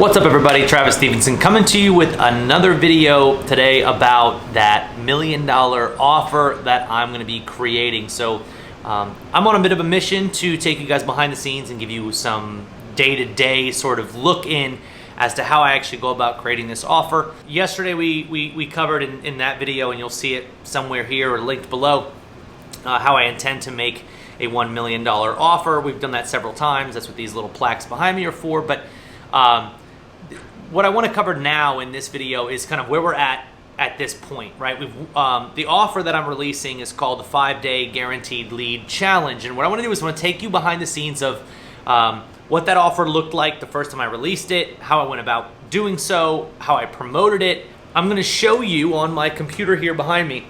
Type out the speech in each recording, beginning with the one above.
What's up everybody, Travis Stevenson coming to you with another video today about that $1 million offer that I'm going to be creating. So I'm on a bit of a mission to take you guys behind the scenes and give you some day-to-day sort of look in as to how I actually go about creating this offer. Yesterday we covered in that video, and you'll see it somewhere here or linked below, how I intend to make a $1 million offer. We've done that several times. That's what these little plaques behind me are for. But what I want to cover now in this video is kind of where we're at this point, right? The offer that I'm releasing is called the 5-Day Guaranteed Lead Challenge. And what I want to do is I want to take you behind the scenes of what that offer looked like the first time I released it, how I went about doing so, how I promoted it. I'm going to show you on my computer here behind me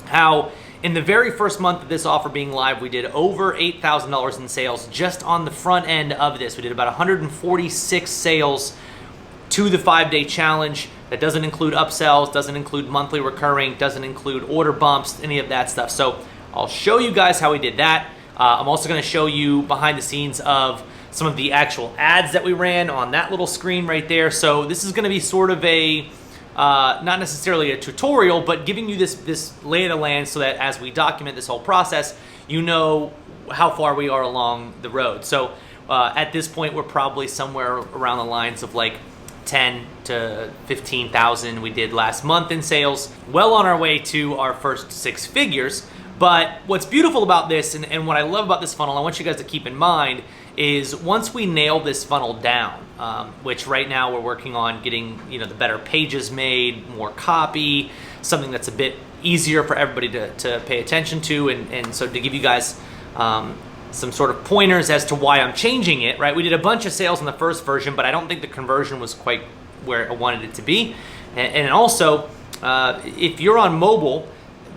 how in the very first month of this offer being live, we did over $8,000 in sales just on the front end of this. We did about 146 sales to the 5-day challenge. That doesn't include upsells, doesn't include monthly recurring, doesn't include order bumps, any of that stuff. So I'll show you guys how we did that. I'm also going to show you behind the scenes of some of the actual ads that we ran on that little screen right there. So this is going to be sort of a not necessarily a tutorial, but giving you this lay of the land so that as we document this whole process, you know how far we are along the road. So at this point, we're probably somewhere around the lines of like 10 to 15,000 we did last month in sales, well on our way to our first 6 figures. But what's beautiful about this, and what I love about this funnel, I want you guys to keep in mind, is once we nail this funnel down, which right now we're working on getting the better pages made, more copy, something that's a bit easier for everybody to pay attention to, and so to give you guys some sort of pointers as to why I'm changing it, right? We did a bunch of sales in the first version, but I don't think the conversion was quite where I wanted it to be. And also, if you're on mobile,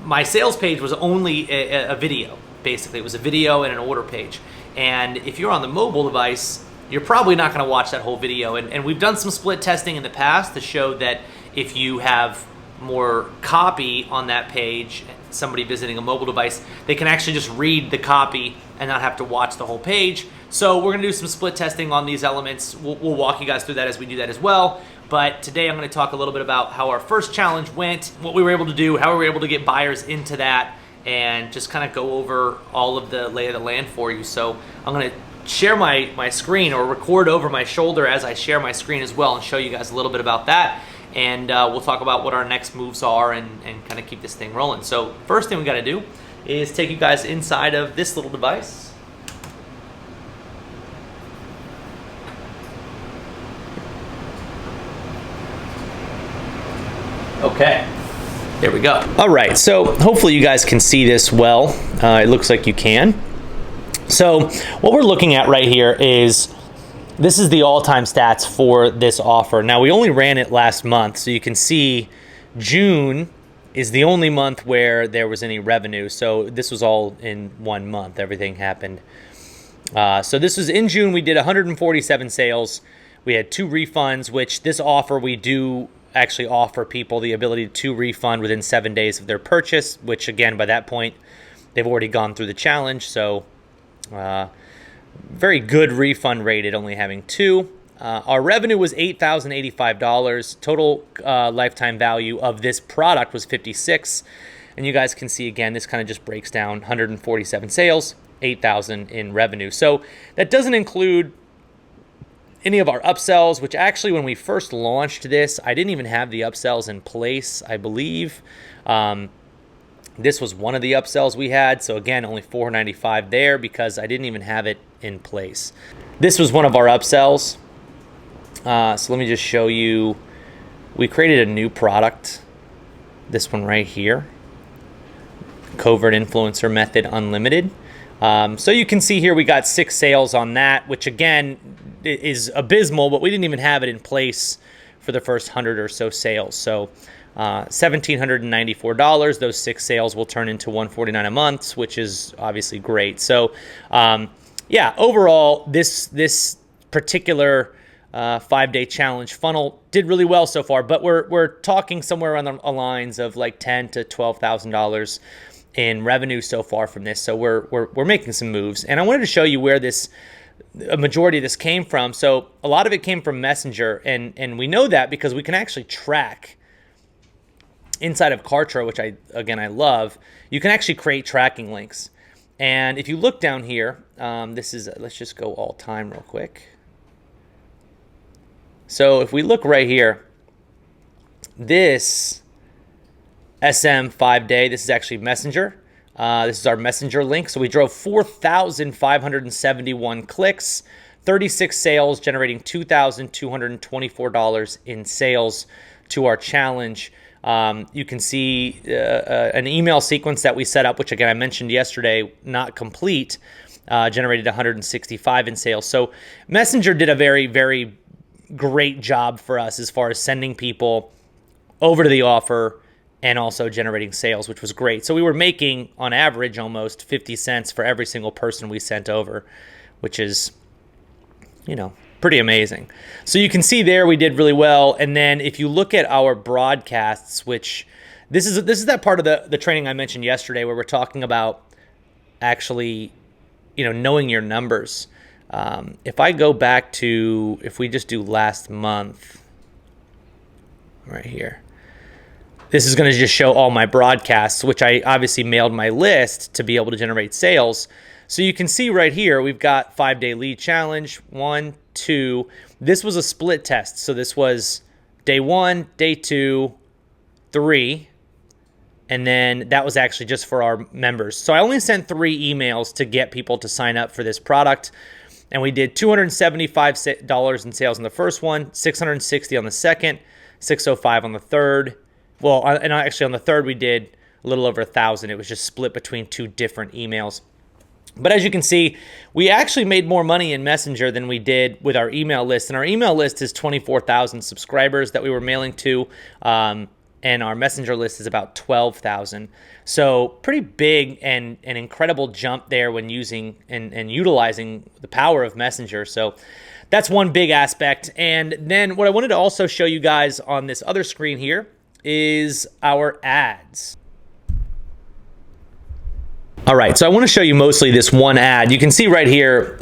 my sales page was only a video, basically. It was a video and an order page. And if you're on the mobile device, you're probably not going to watch that whole video. And we've done some split testing in the past to show that if you have more copy on that page, somebody visiting a mobile device, they can actually just read the copy and not have to watch the whole page. So we're going to do some split testing on these elements. We'll walk you guys through that as we do that as well. But today I'm going to talk a little bit about how our first challenge went, what we were able to do, how we were able to get buyers into that, and just kind of go over all of the lay of the land for you. So I'm going to share my screen, or record over my shoulder as I share my screen as well, and show you guys a little bit about that. And we'll talk about what our next moves are and kind of keep this thing rolling. So first thing we got to do is take you guys inside of this little device. Okay, there we go. All right, so hopefully you guys can see this well. It looks like you can. So what we're looking at right here is, this is the all-time stats for this offer. Now, we only ran it last month, so you can see June is the only month where there was any revenue. So this was all in 1 month. Everything happened. So this was in June. We did 147 sales. We had 2 refunds, which this offer we do actually offer people the ability to refund within 7 days of their purchase, which again, by that point, they've already gone through the challenge. So very good refund rate at only having 2. Our revenue was $8,085. Total lifetime value of this product was $56. And you guys can see, again, this kind of just breaks down 147 sales, $8,000 in revenue. So that doesn't include any of our upsells, which actually when we first launched this, I didn't even have the upsells in place, I believe. This was one of the upsells we had. So again, only $495 there because I didn't even have it in place. This was one of our upsells. So let me just show you. We created a new product. This one right here. Covert Influencer Method Unlimited. So you can see here we got 6 sales on that, which again is abysmal, but we didn't even have it in place for the first 100 or so sales. So $1,794. Those 6 sales will turn into $149 a month, which is obviously great. So yeah, overall, this particular 5-day challenge funnel did really well so far, but we're talking somewhere around the lines of like $10,000 to $12,000 in revenue so far from this. So we're making some moves, and I wanted to show you where this a majority of this came from. So a lot of it came from Messenger, and we know that because we can actually track inside of Kartra, which I love. You can actually create tracking links. And if you look down here, let's just go all time real quick. So if we look right here, this SM 5-day, this is actually Messenger. This is our Messenger link. So we drove 4,571 clicks, 36 sales, generating $2,224 in sales to our challenge. You can see an email sequence that we set up, which again I mentioned yesterday, not complete, generated 165 in sales. So Messenger did a very, very great job for us as far as sending people over to the offer and also generating sales, which was great. So we were making on average almost 50 cents for every single person we sent over, which is, pretty amazing. So you can see there we did really well. And then if you look at our broadcasts, which this is that part of the training I mentioned yesterday where we're talking about actually, knowing your numbers. If I go back to, if we just do last month right here, this is going to just show all my broadcasts, which I obviously mailed my list to be able to generate sales. So you can see right here, we've got 5-day lead challenge, 1, 2. This was a split test. So this was day 1, day 2, 3. And then that was actually just for our members. So I only sent 3 emails to get people to sign up for this product. And we did $275 in sales on the first one, $660 on the second, $605 on the third. Well, and actually on the third, we did a little over 1,000. It was just split between 2 different emails. But as you can see, we actually made more money in Messenger than we did with our email list. And our email list is 24,000 subscribers that we were mailing to. And our Messenger list is about 12,000. So pretty big and an incredible jump there when using and utilizing the power of Messenger. So that's one big aspect. And then what I wanted to also show you guys on this other screen here is our ads. All right, so I want to show you mostly this one ad. You can see right here,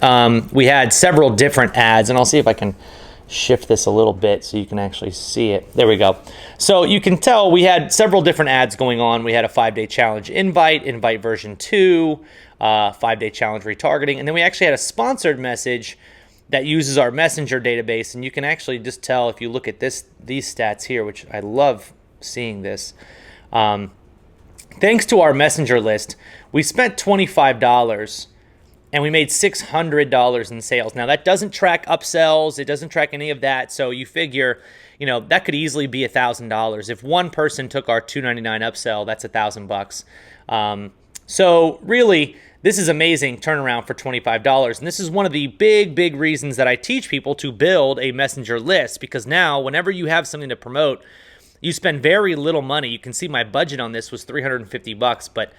we had several different ads, and I'll see if I can shift this a little bit so you can actually see it. There we go. So you can tell we had several different ads going on. We had a 5-day challenge invite version 2, 5-day challenge retargeting, and then we actually had a sponsored message that uses our Messenger database, and you can actually just tell if you look at these stats here, which I love seeing this. Thanks to our Messenger list, we spent $25 and we made $600 in sales. Now that doesn't track upsells, it doesn't track any of that. So you figure, that could easily be $1,000. If one person took our $299 upsell, that's $1,000. So really, this is amazing turnaround for $25. And this is one of the big reasons that I teach people to build a Messenger list, because now whenever you have something to promote, you spend very little money. You can see my budget on this was $350, but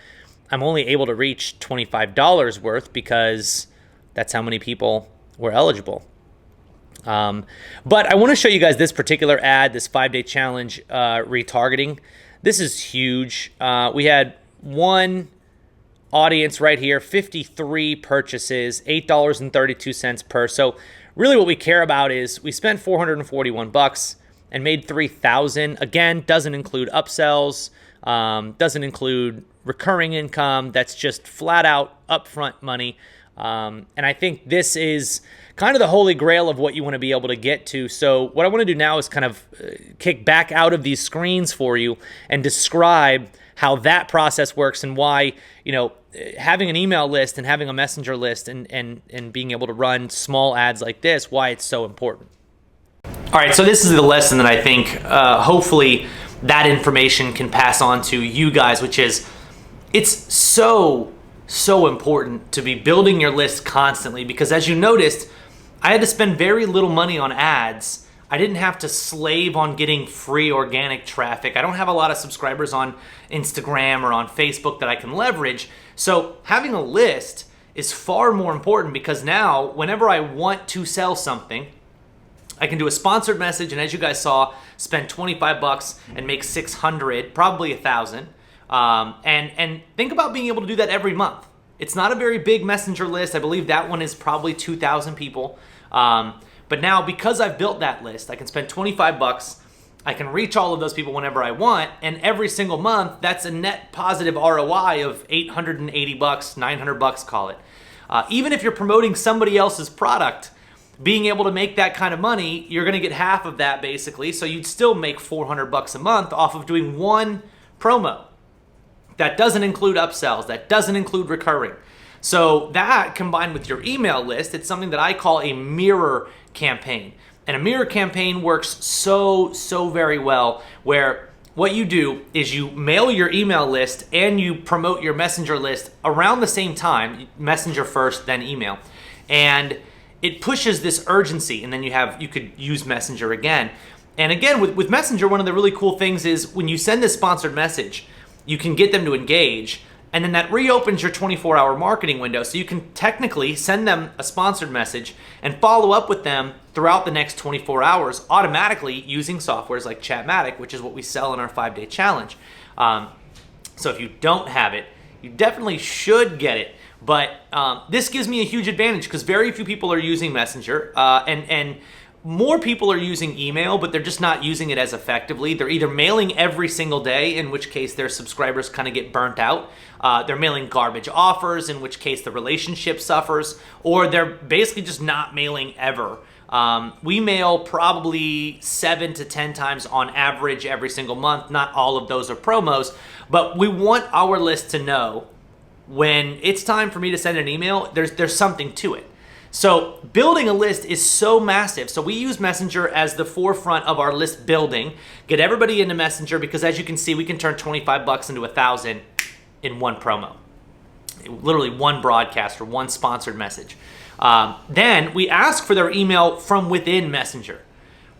I'm only able to reach $25 worth because that's how many people were eligible. But I want to show you guys this particular ad, this 5-day challenge retargeting. This is huge. We had one audience right here, 53 purchases, $8.32 per. So really what we care about is we spent $441 and made $3,000. Again, doesn't include upsells, doesn't include recurring income. That's just flat out upfront money. And I think this is kind of the holy grail of what you want to be able to get to. So what I want to do now is kind of kick back out of these screens for you and describe how that process works and why, having an email list and having a Messenger list and being able to run small ads like this, why it's so important. All right, so this is the lesson that I think hopefully that information can pass on to you guys, which is it's so important to be building your list constantly, because as you noticed, I had to spend very little money on ads. I didn't have to slave on getting free organic traffic. I don't have a lot of subscribers on Instagram or on Facebook that I can leverage. So having a list is far more important, because now whenever I want to sell something, I can do a sponsored message, and as you guys saw, spend $25 and make $600, probably $1,000. And think about being able to do that every month. It's not a very big messenger list. I believe that one is probably 2,000 people. But now, because I've built that list, I can spend 25 bucks. I can reach all of those people whenever I want. And every single month, that's a net positive ROI of 880 bucks, 900 bucks, call it. Even if you're promoting somebody else's product, being able to make that kind of money, you're going to get half of that basically. So you'd still make 400 bucks a month off of doing one promo. That doesn't include upsells. That doesn't include recurring. So that combined with your email list, it's something that I call a mirror campaign. And a mirror campaign works so very well, where what you do is you mail your email list and you promote your messenger list around the same time, messenger first, then email. And it pushes this urgency, and then you could use messenger again. And again, with messenger, one of the really cool things is when you send this sponsored message, you can get them to engage, and then that reopens your 24-hour marketing window. So you can technically send them a sponsored message and follow up with them throughout the next 24 hours automatically using softwares like Chatmatic, which is what we sell in our 5-day challenge. So if you don't have it, you definitely should get it. But this gives me a huge advantage because very few people are using Messenger, and more people are using email, but they're just not using it as effectively. They're either mailing every single day, in which case their subscribers kind of get burnt out. They're mailing garbage offers, in which case the relationship suffers, or they're basically just not mailing ever. We mail probably 7 to 10 times on average every single month. Not all of those are promos, but we want our list to know when it's time for me to send an email, there's something to it. So building a list is so massive. So we use Messenger as the forefront of our list building. Get everybody into Messenger because, as you can see, we can turn 25 bucks into 1,000 in one promo. Literally one broadcast or one sponsored message. Then we ask for their email from within Messenger.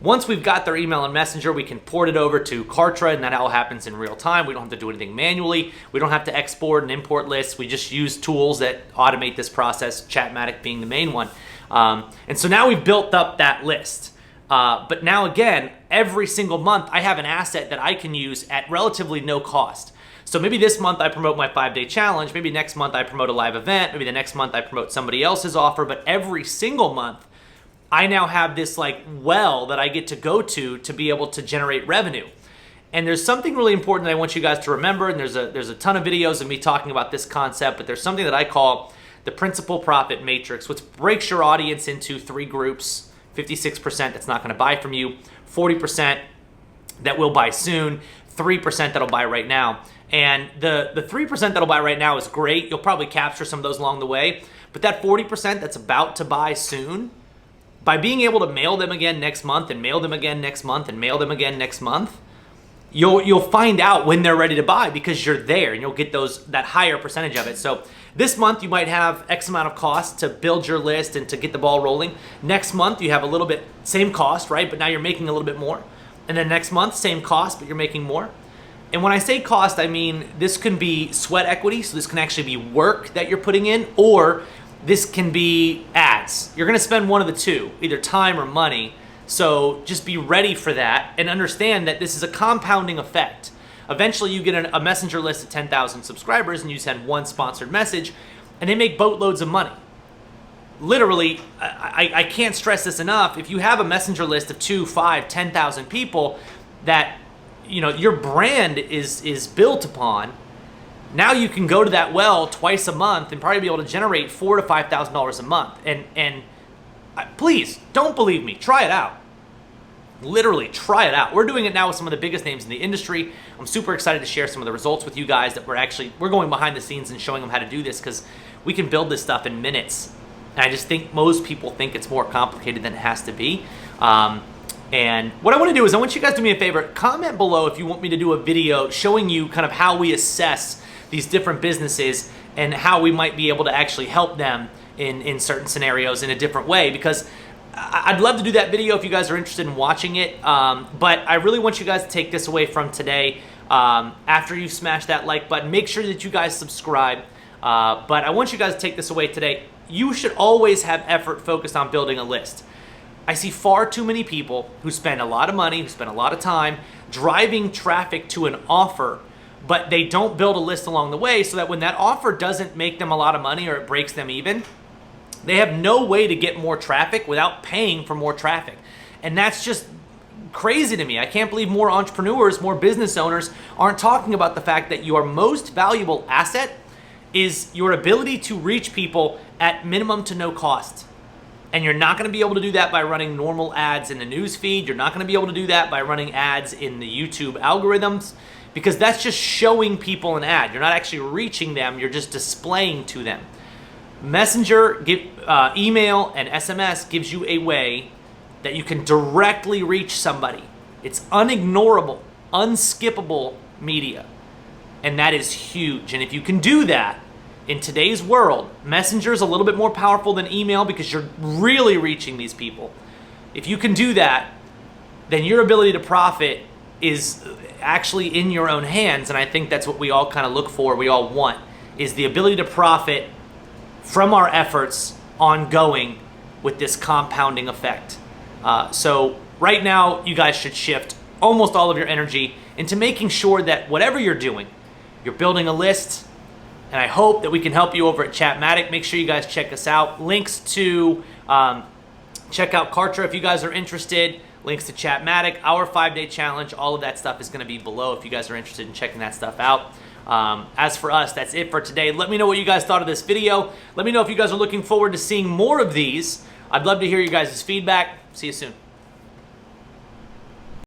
Once we've got their email in Messenger, we can port it over to Kartra, and that all happens in real time. We don't have to do anything manually. We don't have to export and import lists. We just use tools that automate this process, Chatmatic being the main one. And so now we've built up that list. But now again, every single month, I have an asset that I can use at relatively no cost. So maybe this month I promote my 5-day challenge. Maybe next month I promote a live event. Maybe the next month I promote somebody else's offer. But every single month, I now have this well that I get to go to be able to generate revenue. And there's something really important that I want you guys to remember, and there's a ton of videos of me talking about this concept, but there's something that I call the principal profit matrix, which breaks your audience into 3 groups: 56% that's not going to buy from you, 40% that will buy soon, 3% that'll buy right now. And the 3% that'll buy right now is great. You'll probably capture some of those along the way, but that 40% that's about to buy soon, by being able to mail them again next month and mail them again next month and mail them again next month, you'll find out when they're ready to buy because you're there, and you'll get that higher percentage of it. So this month you might have X amount of cost to build your list and to get the ball rolling. Next month you have a little bit, same cost, right? But now you're making a little bit more. And then next month, same cost, but you're making more. And when I say cost, I mean this can be sweat equity, so this can actually be work that you're putting in, or this can be ads. You're gonna spend one of the two, either time or money. So just be ready for that and understand that this is a compounding effect. Eventually you get a messenger list of 10,000 subscribers and you send one sponsored message and they make boatloads of money. Literally, I can't stress this enough. If you have a messenger list of 2, 5, 10,000 people that your brand is built upon, now you can go to that well twice a month and probably be able to generate $4,000 to $5,000 a month. And please, don't believe me. Try it out. Literally, try it out. We're doing it now with some of the biggest names in the industry. I'm super excited to share some of the results with you guys that we're going behind the scenes and showing them how to do this because we can build this stuff in minutes. And I just think most people think it's more complicated than it has to be. And what I want to do is I want you guys to do me a favor. Comment below if you want me to do a video showing you kind of how we assess these different businesses and how we might be able to actually help them in certain scenarios in a different way, because I'd love to do that video if you guys are interested in watching it. But I really want you guys to take this away from today. After you smash that like button, make sure that you guys subscribe. But I want you guys to take this away today. You should always have effort focused on building a list. I see far too many people who spend a lot of money, who spend a lot of time driving traffic to an offer, but they don't build a list along the way, so that when that offer doesn't make them a lot of money or it breaks them even, they have no way to get more traffic without paying for more traffic. And that's just crazy to me. I can't believe more entrepreneurs, more business owners aren't talking about the fact that your most valuable asset is your ability to reach people at minimum to no cost. And you're not going to be able to do that by running normal ads in the news feed. You're not going to be able to do that by running ads in the YouTube algorithms, because that's just showing people an ad. You're not actually reaching them. You're just displaying to them. Messenger, email, and SMS gives you a way that you can directly reach somebody. It's unignorable, unskippable media. And that is huge. And if you can do that in today's world, Messenger is a little bit more powerful than email because you're really reaching these people. If you can do that, then your ability to profit is actually in your own hands. And I think that's what we all kind of look for, we all want, is the ability to profit from our efforts ongoing with this compounding effect. So right now, you guys should shift almost all of your energy into making sure that whatever you're doing, you're building a list, and I hope that we can help you over at Chatmatic. Make sure you guys check us out. Links to check out Kartra if you guys are interested. Links to Chatmatic, our 5-day challenge, all of that stuff is going to be below if you guys are interested in checking that stuff out. As for us, that's it for today. Let me know what you guys thought of this video. Let me know if you guys are looking forward to seeing more of these. I'd love to hear you guys' feedback. See you soon.